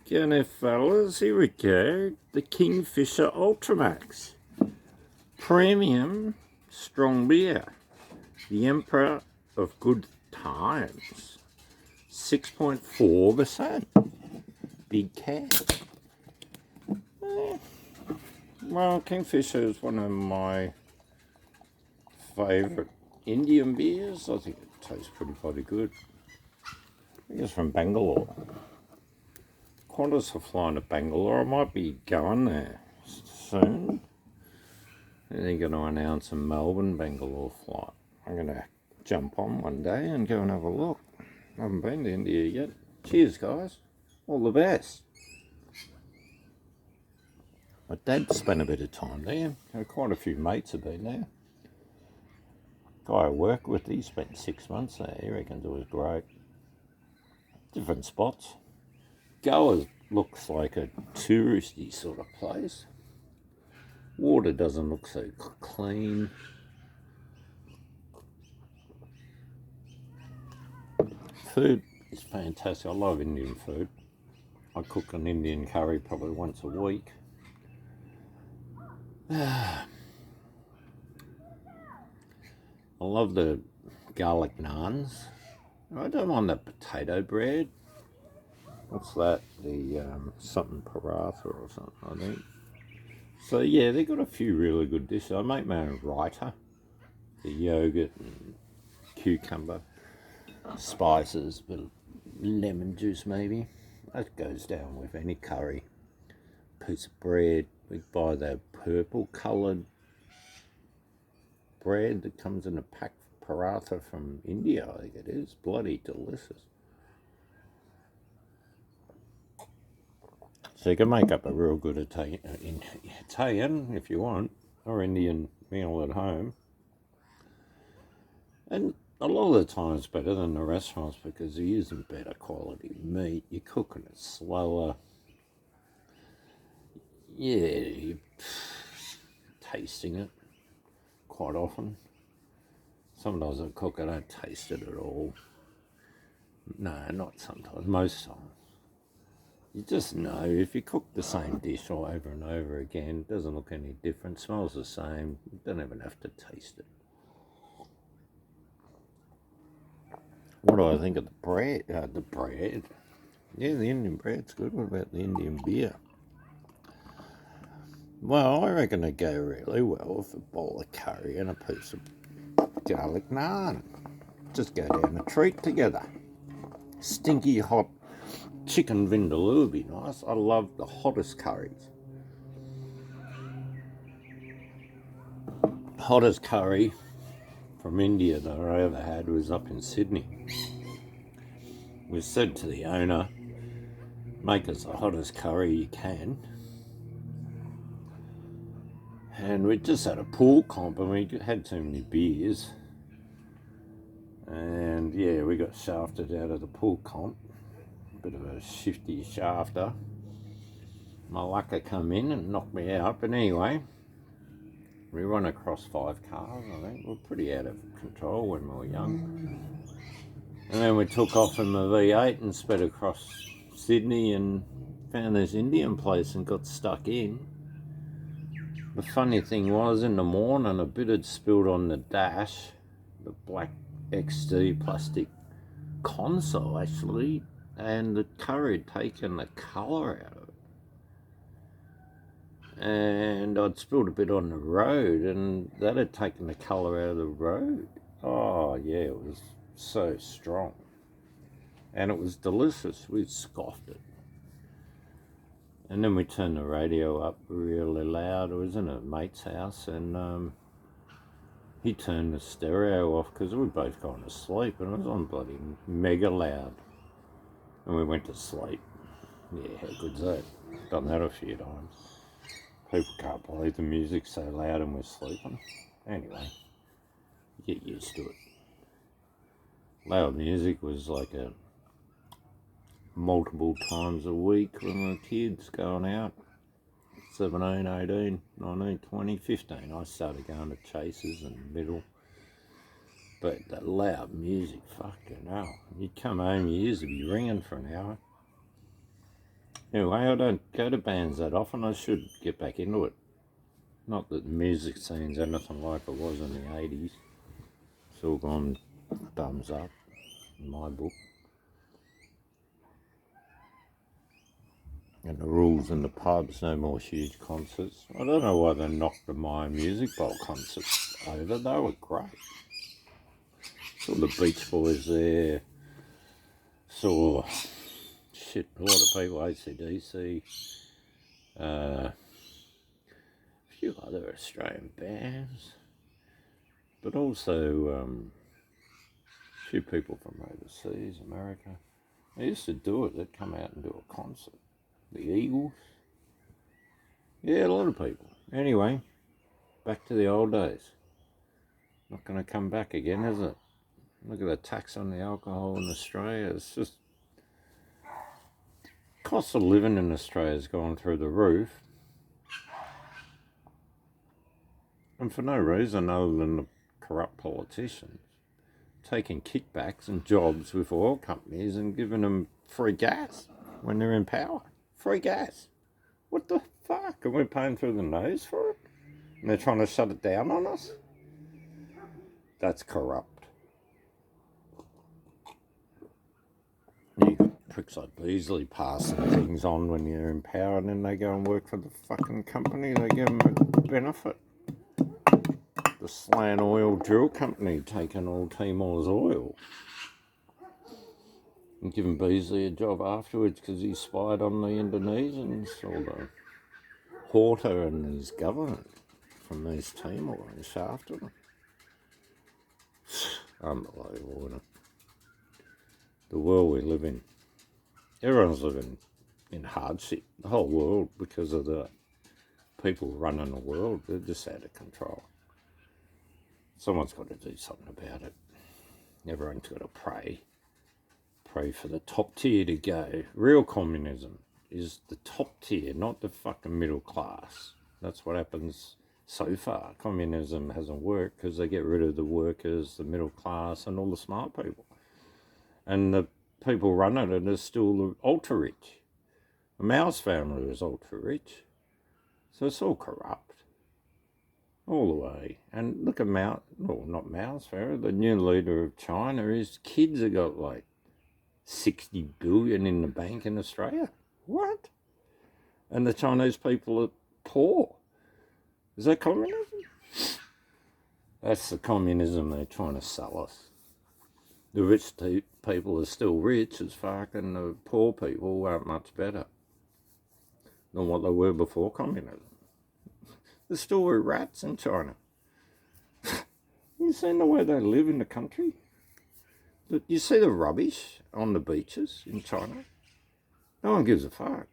G'day fellas, here we go. The Kingfisher Ultra Max. Premium strong beer. The Emperor of Good Times. 6.4%. Big cat. Well, Kingfisher is one of my favourite Indian beers. I think it tastes pretty bloody good. I think it's from Bangalore. Qantas are flying to Bangalore. I might be going there soon. They're going to announce a Melbourne-Bangalore flight. I'm going to jump on one day and go and have a look. I haven't been to India yet. Cheers, guys. All the best. My dad spent a bit of time there. Quite a few mates have been there. Guy I work with, he spent 6 months there. He reckons it was great. Different spots. Goa looks like a touristy sort of place. Water doesn't look so clean. Food is fantastic. I love Indian food. I cook an Indian curry probably once a week. I love the garlic naans. I don't mind the potato bread. What's that? The something paratha or something, I think. So yeah, they got a few really good dishes. I make my own raita. The yogurt and cucumber, spices, bit of lemon juice maybe. That goes down with any curry. Piece of bread. We buy the purple coloured bread that comes in a pack paratha from India, I think it is. Bloody delicious. So you can make up a real good Italian, if you want, or Indian meal at home. And a lot of the time it's better than the restaurants because you're using better quality meat. You're cooking it slower. Yeah, you're tasting it quite often. Sometimes I cook, I don't taste it at all. No, not sometimes, most times. You just know if you cook the same dish all over and over again, it doesn't look any different, smells the same, you don't even have to taste it. What do I think of the bread? Yeah, the Indian bread's good. What about the Indian beer? Well, I reckon it'd go really well with a bowl of curry and a piece of garlic naan. Just go down a treat together. Stinky hot chicken vindaloo would be nice. I love the hottest curries. Hottest curry from India that I ever had was up in Sydney. We said to the owner, make us the hottest curry you can. And we just had a pool comp and we had too many beers. And yeah, we got shafted out of the pool comp. Bit of a shifty shafter. Malacca come in and knocked me out. But anyway, we run across 5 cars, I think. We're pretty out of control when we were young. And then we took off in the V8 and sped across Sydney and found this Indian place and got stuck in. The funny thing was, in the morning, a bit had spilled on the dash, the black XD plastic console actually, and the curry had taken the colour out of it. And I'd spilled a bit on the road, and that had taken the colour out of the road. Oh yeah, it was so strong. And it was delicious. We scoffed it. And then we turned the radio up really loud. I was in a mate's house and he turned the stereo off because we both gone to sleep and it was on bloody mega loud. And we went to sleep. Yeah, how good's that? Done that a few times. People can't believe the music's so loud and we're sleeping. Anyway, get used to it. Loud music was like a multiple times a week when we were kids going out. 17, 18, 19, 20, 15. I started going to chases in the middle. But that loud music, fucking hell. You'd come home, your ears would be ringing for an hour. Anyway, I don't go to bands that often. I should get back into it. Not that the music scene's anything like it was in the 80s. It's all gone thumbs up in my book. And the rules in the pubs, no more huge concerts. I don't know why they knocked the Maya Music Bowl concerts over. They were great. Saw the Beach Boys there. Saw, a lot of people, AC/DC. A few other Australian bands. But also a few people from overseas, America. They used to do it. They'd come out and do a concert. The Eagles. Yeah, a lot of people. Anyway, back to the old days. Not going to come back again, is it? Look at the tax on the alcohol in Australia. It's just... cost of living in Australia has gone through the roof. And for no reason other than the corrupt politicians taking kickbacks and jobs with oil companies and giving them free gas when they're in power. Free gas. What the fuck? And we're paying through the nose for it? And they're trying to shut it down on us? That's corrupt. You got pricks like Beasley passing things on when you're in power, and then they go and work for the fucking company. They give them a benefit. The Slan Oil Drill Company taking all Timor's oil. And giving Beasley a job afterwards because he spied on the Indonesians or the Horta and his government from East Timor and shafted them. Unbelievable, isn't it? The world we live in. Everyone's living in hardship. The whole world, because of the people running the world. They're just out of control. Someone's got to do something about it. Everyone's got to pray. Pray for the top tier to go. Real communism is the top tier, not the fucking middle class. That's what happens so far. Communism hasn't worked because they get rid of the workers, the middle class, and all the smart people. And the people running it are still the ultra rich. The Mao's family was ultra rich. So it's all corrupt. All the way. And look at Mao, well, not Mao's family, the new leader of China, his kids have got like 60 billion in the bank in Australia. What? And the Chinese people are poor. Is that communism? That's the communism they're trying to sell us. The rich people are still rich as fuck, and the poor people aren't much better than what they were before communism. There's still rats in China. You seen the way they live in the country? You see the rubbish on the beaches in China? No one gives a fuck.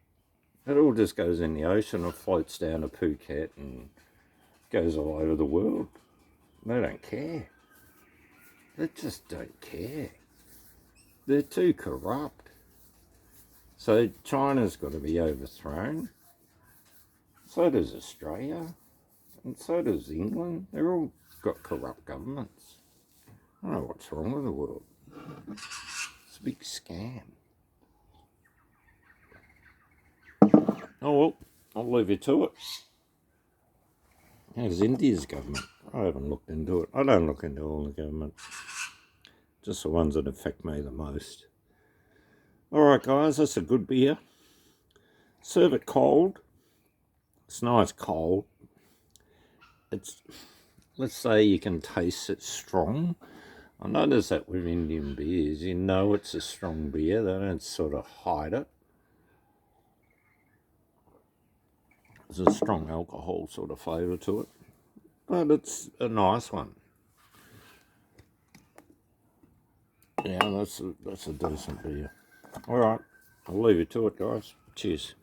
It all just goes in the ocean or floats down to Phuket and goes all over the world. They don't care. They just don't care. They're too corrupt. So China's got to be overthrown. So does Australia. And so does England. They're all got corrupt governments. I don't know what's wrong with the world. It's a big scam. Oh well, I'll leave you to it. How's India's government? I haven't looked into it. I don't look into all the governments. Just the ones that affect me the most. Alright guys, that's a good beer. Serve it cold. It's nice cold. It's, let's say you can taste it strong. I notice that with Indian beers, you know it's a strong beer. They don't sort of hide it. There's a strong alcohol sort of flavour to it. But it's a nice one. Yeah, that's a decent beer. Alright, I'll leave you to it, guys. Cheers.